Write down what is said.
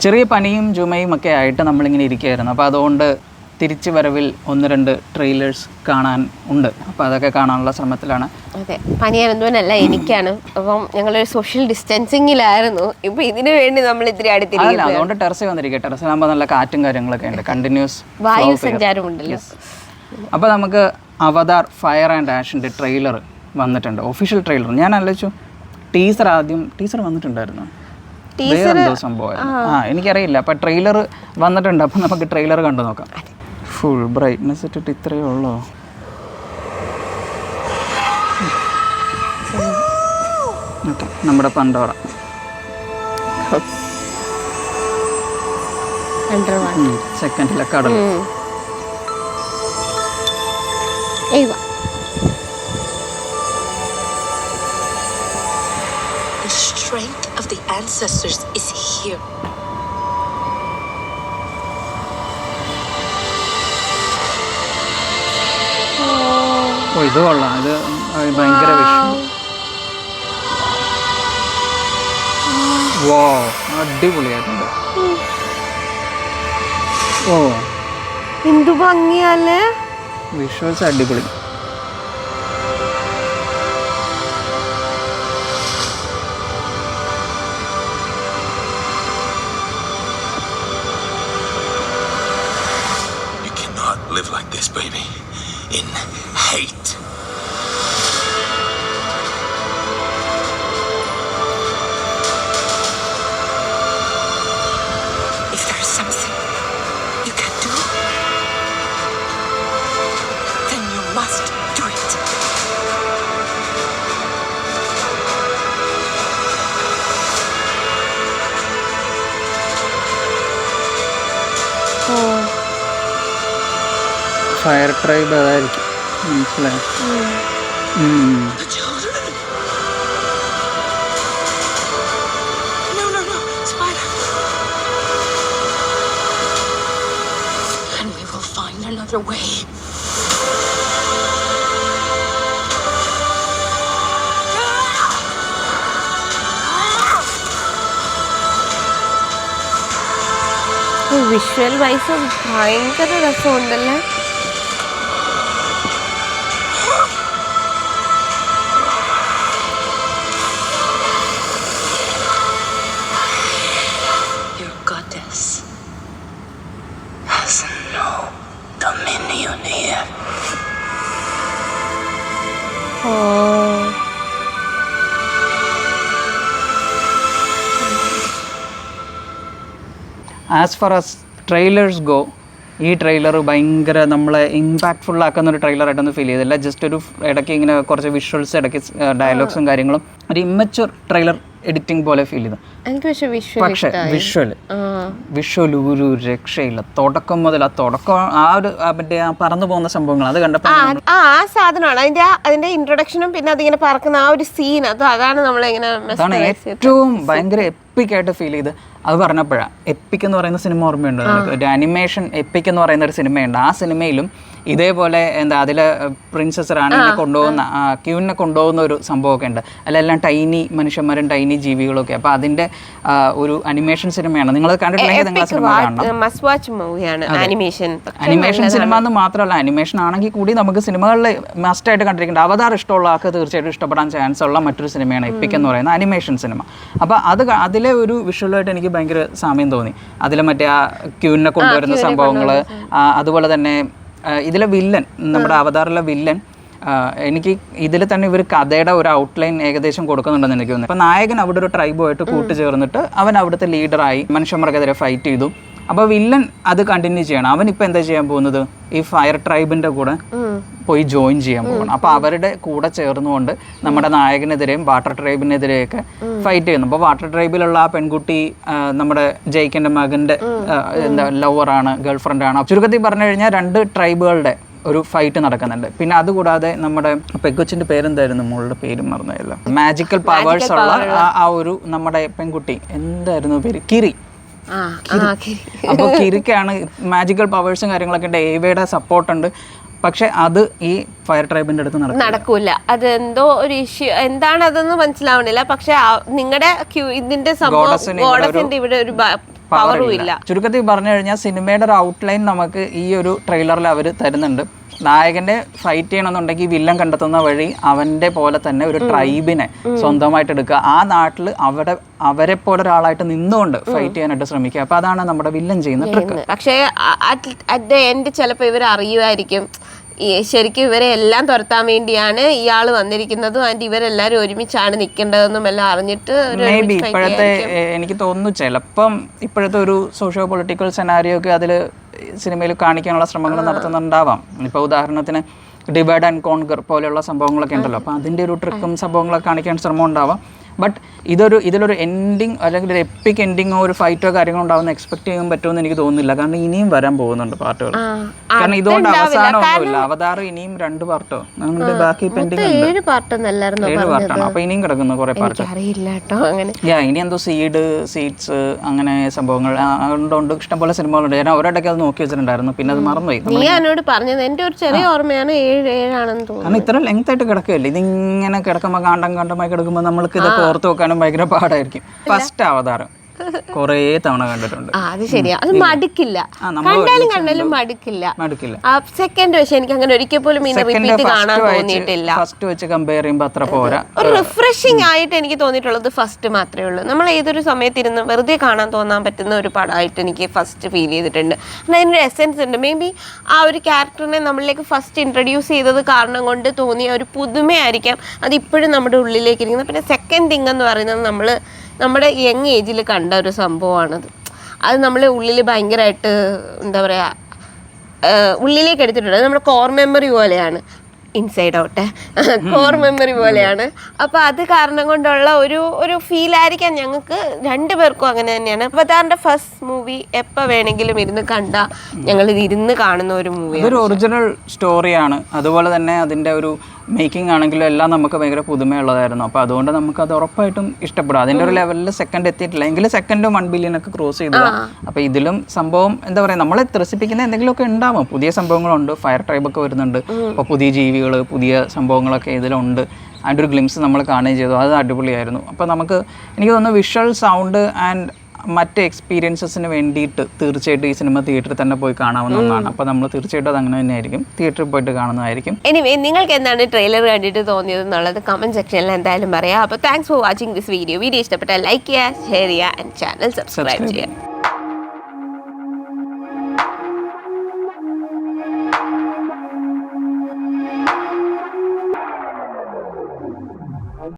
ചെറിയ പനിയും ചുമയും ഒക്കെ ആയിട്ട് നമ്മളിങ്ങനെ ഇരിക്കുകയായിരുന്നു. അപ്പോൾ അതുകൊണ്ട് തിരിച്ചു വരവിൽ 1-2 ട്രെയിലേഴ്സ് കാണാൻ ഉണ്ട്. അപ്പോൾ അതൊക്കെ കാണാനുള്ള ശ്രമത്തിലാണ്. അതെ, പനിയാനൊന്നുമല്ല എനിക്കാണ്. അപ്പം ഞങ്ങളൊരു സോഷ്യൽ ഡിസ്റ്റൻസിങ്ങിലായിരുന്നു. ഇപ്പൊ ഇതിനു വേണ്ടി നമ്മൾ ഇത്തിരി അടുത്തിരിക്കും. അതുകൊണ്ട് ടെറസിൽ വന്നിരിക്കുക. ടെറസിലാകുമ്പോൾ നല്ല കാറ്റും കാര്യങ്ങളൊക്കെ ഉണ്ട്, കണ്ടിന്യൂസ് വായു സഞ്ചാരമുണ്ടല്ലോ. അപ്പോൾ നമുക്ക് അവതാർ ഫയർ ആൻഡ് ആഷിൻ്റെ ട്രെയിലർ വന്നിട്ടുണ്ട്, ഒഫീഷ്യൽ ട്രെയിലർ. ഞാൻ ആലോചിച്ചു ടീസർ വന്നിട്ടുണ്ടായിരുന്നു, വേറെന്തോ സംഭവമായിരുന്നു. എനിക്കറിയില്ല. അപ്പോൾ ട്രെയിലർ വന്നിട്ടുണ്ട്. അപ്പോൾ നമുക്ക് ട്രെയിലർ കണ്ടു നോക്കാം. ഫുൾ ബ്രൈറ്റ്നെസ് ഇട്ടിട്ട് ഇത്രയേ ഉള്ളൂ. ഓക്കെ, നമ്മുടെ പണ്ടോറ സെക്കൻഡിലെ കടൽ. The strength of the ancestors is here. ഇത് കൊള്ളാം. ഇത് ഭയങ്കര വിഷയം. വോ, അടിപൊളിയായിട്ടുണ്ട്. ഓ, എന്തു ഭംഗിയല്ലേ വിഷ്വൽസ്, അടിപൊളി. You cannot live like this, baby. In hate. If there's something you can do, then you must do it. Fire tribe അതായിരിക്കും, മനസ്സിലായി. The children. No, Spider. And we will find another way. Visual wise ഭയങ്കര രസമുണ്ടല്ലേ. Your goddess Has no dominion here. As far as trailers go, ഈ trailer ഭയങ്കര നമ്മളെ impactful ആക്കുന്ന ഒരു ട്രെയിലറായിട്ടൊന്നും feel ചെയ്തില്ല. ജസ്റ്റ് ഒരു ഇടയ്ക്ക് ഇങ്ങനെ കുറച്ച് വിഷ്വൽസ്, ഇടയ്ക്ക് ഡയലോഗ്സും കാര്യങ്ങളും, ഒരു ഇമ്മച്വർ ട്രെയിലർ എഡിറ്റിംഗ് പോലെ ഫീൽ ചെയ്തു. എനിക്ക് പക്ഷേ വിഷ്വൽ ഒരു രക്ഷയില്ല. തുടക്കം മുതൽ ആ ഒരു മറ്റേ പറന്നു പോകുന്ന സംഭവങ്ങൾ അത് കണ്ടപ്പോൾ ആ സാധനമാണ് അതിന്റെ ഇൻട്രൊഡക്ഷനും പിന്നെ അതിങ്ങനെ പറക്കുന്ന ആ ഒരു സീൻ, അതാണ് നമ്മളിങ്ങനെ അതാണ് ഏറ്റവും ഭയങ്കര എപ്പിക്കായിട്ട് ഫീൽ ചെയ്ത്. അത് പറഞ്ഞപ്പോഴാണ് എപ്പിക് എന്ന് പറയുന്ന സിനിമ ഓർമ്മയുണ്ട്. ഒരു അനിമേഷൻ എപ്പിക് എന്ന് പറയുന്ന ഒരു സിനിമയുണ്ട്. ആ സിനിമയിലും ഇതേപോലെ അതിലെ പ്രിൻസസ് റാണിനെ കൊണ്ടുപോകുന്ന ക്യൂവിനെ കൊണ്ടുപോകുന്ന ഒരു സംഭവമൊക്കെ ഉണ്ട്. അതിലെല്ലാം ടൈനി മനുഷ്യന്മാരും ടൈനി ജീവികളൊക്കെ. അപ്പോൾ അതിൻ്റെ ഒരു അനിമേഷൻ സിനിമയാണ്. നിങ്ങൾ കണ്ടിട്ടില്ലെങ്കിൽ നിങ്ങൾ സിനിമ കാണണം. അനിമേഷൻ സിനിമ എന്ന് മാത്രമല്ല, അനിമേഷൻ ആണെങ്കിൽ കൂടി നമുക്ക് സിനിമകളിൽ മസ്റ്റായിട്ട് കണ്ടിരിക്കേണ്ട, അവതാർ ഇഷ്ടമുള്ള ആൾക്ക് തീർച്ചയായിട്ടും ഇഷ്ടപ്പെടാൻ ചാൻസ് ഉള്ള മറ്റൊരു സിനിമയാണ് എപ്പിക് എന്ന് പറയുന്ന അനിമേഷൻ സിനിമ. അപ്പോൾ അതിലെ ഒരു വിഷ്വലായിട്ട് എനിക്ക് ഭയങ്കര സാമ്യം തോന്നി. അതിൽ മറ്റേ ആ ക്യൂവിനെ കൊണ്ടുവരുന്ന സംഭവങ്ങൾ, അതുപോലെ തന്നെ ഇതിലെ വില്ലൻ, നമ്മുടെ അവതാറിലെ വില്ലൻ, എനിക്ക് ഇതിൽ തന്നെ ഇവർ കഥയുടെ ഒരു ഔട്ട്ലൈൻ ഏകദേശം കൊടുക്കുന്നുണ്ടെന്ന് എനിക്ക് തോന്നുന്നു. അപ്പോൾ നായകൻ അവിടെ ഒരു ട്രൈബുമായിട്ട് കൂട്ടുചേർന്നിട്ട് അവൻ അവിടുത്തെ ലീഡറായി മനുഷ്യന്മാർക്കെതിരെ ഫൈറ്റ് ചെയ്തു. അപ്പോൾ വില്ലൻ അത് കണ്ടിന്യൂ ചെയ്യണം. അവൻ ഇപ്പം എന്താ ചെയ്യാൻ പോകുന്നത്, ഈ ഫയർ ട്രൈബിൻ്റെ കൂടെ പോയി ജോയിൻ ചെയ്യാൻ പോകണം. അപ്പോൾ അവരുടെ കൂടെ ചേർന്നുകൊണ്ട് നമ്മുടെ നായകനെതിരെയും വാട്ടർ ട്രൈബിനെതിരെയൊക്കെ ഫൈറ്റ് ചെയ്യുന്നു. അപ്പോൾ വാട്ടർ ട്രൈബിലുള്ള ആ പെൺകുട്ടി നമ്മുടെ ജയിക്കൻ്റെ മകൻ്റെ ലവറാണ്, ഗേൾ ഫ്രണ്ടാണ്. ചുരുക്കത്തിൽ പറഞ്ഞു കഴിഞ്ഞാൽ 2 ട്രൈബുകളുടെ ഒരു ഫൈറ്റ് നടക്കുന്നുണ്ട്. പിന്നെ അതുകൂടാതെ നമ്മുടെ പെങ്കൊച്ചിൻ്റെ പേരെന്തായിരുന്നു, മോളുടെ പേരും മറന്നതല്ല, മാജിക്കൽ പവേഴ്സ് ഉള്ള ആ ഒരു നമ്മുടെ പെൺകുട്ടി എന്തായിരുന്നു പേര്, കിരി. അപ്പോൾ കിരിക്കാണ് മാജിക്കൽ പവേഴ്സും കാര്യങ്ങളൊക്കെ ഉണ്ട്. ഏവയുടെ സപ്പോർട്ടുണ്ട്. പക്ഷെ അത് ഈ ഫയർ ട്രൈബിന്റെ അടുത്ത് നടക്കൂല. അതെന്തോ ഒരു ഇഷ്യൂ, എന്താണ് അതെന്ന് മനസ്സിലാവണില്ല. പക്ഷെ നിങ്ങളുടെ ഇതിന്റെ സംഭവം ഗോഡസിന്റെ ഇവിടെ ഒരു പവറും ഇല്ല. ചുരുക്കത്തിൽ പറഞ്ഞു കഴിഞ്ഞാൽ സിനിമയുടെ ഒരു ഔട്ട്ലൈൻ നമുക്ക് ഈ ഒരു ട്രെയിലറിൽ അവർ തരുന്നുണ്ട്. നായകന്റെ ഫൈറ്റ് ചെയ്യണമെന്നുണ്ടെങ്കിൽ വില്ലൻ കണ്ടെത്തുന്ന വഴി അവന്റെ പോലെ തന്നെ ഒരു ട്രൈബിനെ സ്വന്തമായിട്ട് എടുക്കുക, ആ നാട്ടിൽ അവരെ പോലെ ഒരാളായിട്ട് നിന്നുകൊണ്ട് ഫൈറ്റ് ചെയ്യാനായിട്ട് ശ്രമിക്കുക. അപ്പൊ അതാണ് നമ്മുടെ വില്ലൻ ചെയ്യുന്ന ട്രിക്ക്. പക്ഷേ അറ്റ് ദ എൻഡ് ചിലപ്പോൾ ഇവർ അറിയുമായിരിക്കും ശരിക്കും ഇവരെ എല്ലാം തുരത്താൻ വേണ്ടിയാണ് ഇയാൾ വന്നിരിക്കുന്നതും ആൻഡ് ഇവരെല്ലാരും ഒരുമിച്ചാണ് നിൽക്കേണ്ടതെന്നും എല്ലാം അറിഞ്ഞിട്ട് മേ ബി ഇപ്പോഴത്തെ എനിക്ക് തോന്നുന്നു ചിലപ്പം ഇപ്പോഴത്തെ ഒരു സോഷ്യോ പൊളിറ്റിക്കൽ സെനാരിയോ ഒക്കെ അതിൽ സിനിമയിൽ കാണിക്കാനുള്ള ശ്രമങ്ങൾ നടത്തുന്നുണ്ടാവാം. ഇപ്പോൾ ഉദാഹരണത്തിന് ഡിവൈഡ് ആൻഡ് കോൺകർ പോലെയുള്ള സംഭവങ്ങളൊക്കെ ഉണ്ടല്ലോ, അപ്പോൾ അതിൻ്റെ ഒരു ട്രിക്കും സംഭവങ്ങളൊക്കെ കാണിക്കാൻ ശ്രമം ഉണ്ടാവാം. ബട്ട് ഇതിലൊരു എൻഡിങ് അല്ലെങ്കിൽ ഒരു എപ്പിക് എൻഡിങ്ങോ ഒരു ഫൈറ്റോ കാര്യങ്ങളോ ഉണ്ടാവുന്ന എക്സ്പെക്ട് ചെയ്യാൻ പറ്റുമെന്ന് എനിക്ക് തോന്നുന്നില്ല. കാരണം ഇനിയും വരാൻ പോകുന്നുണ്ട് പാർട്ടുകൾ. കാരണം ഇതുകൊണ്ട് അവസാനമൊന്നുമില്ല. അവതാർ ഇനിയും 2 പാർട്ടോ നമ്മുടെ ബാക്കി പെൻഡിങ് 7 പാർട്ടാണ്. അപ്പൊ ഇനിയും കിടക്കുന്നു കുറെ പാർട്ട്. ഇനി എന്തോ സീഡ്സ് അങ്ങനെ സംഭവങ്ങൾ അതുകൊണ്ട് ഇഷ്ടംപോലെ സിനിമകളുണ്ട്. ഞാൻ ഒരിടയ്ക്ക് അത് നോക്കി വെച്ചിട്ടുണ്ടായിരുന്നു, പിന്നെ അത് മറന്നുപോയി. നീ എന്നോട് പറഞ്ഞത് എന്റെ ഒരു ചെറിയ ഓർമ്മയാണ് 7 ആണെന്ന് തോന്നുന്നു. കാരണം ഇത്ര ലെങ്ത് ആയിട്ട് കിടക്കുകയല്ലേ, ഇതിങ്ങനെ കിടക്കുമ്പോൾ കാണ്ടമായി കിടക്കുമ്പോൾ നമ്മൾക്ക് ഇതൊക്കെ ഓർത്ത് വെക്കാനും ഭയങ്കര പാടായിരിക്കും. ഫസ്റ്റ് അവതാരം കൊറേ തവണ കണ്ടിട്ടുണ്ട്. അത് ശരിയാ, അത് മടുക്കില്ല, കണ്ടാലും മടുക്കില്ല. സെക്കൻഡ് പക്ഷെ എനിക്ക് അങ്ങനെ ഒരിക്കൽ പോലും റിപ്പീറ്റ് കാണാൻ തോന്നിയിട്ടില്ല. ഫസ്റ്റ് വെച്ച് കമ്പയർ ചെയ്യുമ്പോൾ അത്ര പോരാ. ഒരു റിഫ്രഷിംഗ് ആയിട്ട് എനിക്ക് തോന്നിയിട്ടുള്ളത് ഫസ്റ്റ് മാത്രമേ ഉള്ളൂ. നമ്മൾ ഏതൊരു സമയത്തിരുന്ന് വെറുതെ കാണാൻ തോന്നാൻ പറ്റുന്ന ഒരു പടമായിട്ട് എനിക്ക് ഫസ്റ്റ് ഫീൽ ചെയ്തിട്ടുണ്ട്. അതിനൊരു എസെൻസ് ഉണ്ട്. മേ ബി ആ ഒരു ക്യാരക്ടറിനെ നമ്മളിലേക്ക് ഫസ്റ്റ് ഇൻട്രൊഡ്യൂസ് ചെയ്തത് കാരണം കൊണ്ട് തോന്നിയ ഒരു പുതുമയായിരിക്കാം അതിപ്പോഴും നമ്മുടെ ഉള്ളിലേക്ക് ഇരിക്കുന്നത്. പിന്നെ സെക്കൻഡ് തിങ് എന്ന് പറയുന്നത് നമ്മുടെ യങ് ഏജിൽ കണ്ട ഒരു സംഭവമാണത്. അത് നമ്മളെ ഉള്ളിൽ ഭയങ്കരമായിട്ട് എന്താ പറയുക ഉള്ളിലേക്ക് എടുത്തിട്ടുണ്ട്. അത് നമ്മുടെ കോർ മെമ്മറി പോലെയാണ്. ഇൻസൈഡ് ഔട്ട് കോർ മെമ്മറി പോലെയാണ്. അപ്പോൾ അത് കാരണം കൊണ്ടുള്ള ഒരു ഫീലായിരിക്കാം ഞങ്ങൾക്ക് 2 പേർക്കും അങ്ങനെ തന്നെയാണ്. അവതാറിന്റെ ഫസ്റ്റ് മൂവി എപ്പോൾ വേണമെങ്കിലും ഇരുന്ന് കണ്ടാൽ ഞങ്ങൾ ഇരുന്ന് കാണുന്ന ഒരു മൂവിയാണ്. ഇതൊരു ഒറിജിനൽ സ്റ്റോറിയാണ്. അതുപോലെ തന്നെ അതിൻ്റെ ഒരു മേക്കിംഗ് ആണെങ്കിലും എല്ലാം നമുക്ക് ഭയങ്കര പുതുമയുള്ളതായിരുന്നു. അപ്പോൾ അതുകൊണ്ട് നമുക്കത് ഉറപ്പായിട്ടും ഇഷ്ടപ്പെടും. അതിൻ്റെ ഒരു ലെവലിൽ സെക്കൻഡ് എത്തിയിട്ടില്ല എങ്കിൽ സെക്കൻഡും 1 ബില്യൺ ഒക്കെ ക്രോസ് ചെയ്തതാണ്. അപ്പോൾ ഇതിലും സംഭവം എന്താ പറയുക, നമ്മളെ ത്രസിപ്പിക്കുന്ന എന്തെങ്കിലുമൊക്കെ ഉണ്ടാവും. പുതിയ സംഭവങ്ങളുണ്ട്, ഫയർ ട്രൈബൊക്കെ വരുന്നുണ്ട്, അപ്പോൾ പുതിയ ജീവികൾ പുതിയ സംഭവങ്ങളൊക്കെ ഇതിലുണ്ട്. അതിൻ്റെ ഒരു ഗ്ലിംസ് നമ്മൾ കാണുകയും ചെയ്തു, അത് അടിപൊളിയായിരുന്നു. അപ്പോൾ എനിക്ക് തോന്നുന്നു വിഷ്വൽ സൗണ്ട് ആൻഡ് മറ്റ് എക്സ്പീരിയൻസസിന് വേണ്ടിയിട്ട് തീർച്ചയായിട്ടും ഈ സിനിമ തിയേറ്ററിൽ തന്നെ പോയി കാണാവുന്ന ഒന്നാണ്. അപ്പോൾ നമ്മൾ തീർച്ചയായിട്ടും അത് അങ്ങനെ തന്നെ ആയിരിക്കും, തിയേറ്ററിൽ പോയിട്ട് കാണുന്നതായിരിക്കും. എനിവേ നിങ്ങൾക്ക് എന്താണ് ട്രെയിലർ കണ്ടിട്ട് തോന്നിയത് എന്നുള്ളത് കമന്റ് സെക്ഷനിൽ എന്തായാലും പറയാം. അപ്പോൾ thanks for watching this video. ഇഷ്ടപ്പെട്ടാൽ ലൈക്ക് ചെയ്യുക, ഷെയർ ചെയ്യുക ആൻഡ് ചാനൽ സബ്സ്ക്രൈബ് ചെയ്യുക.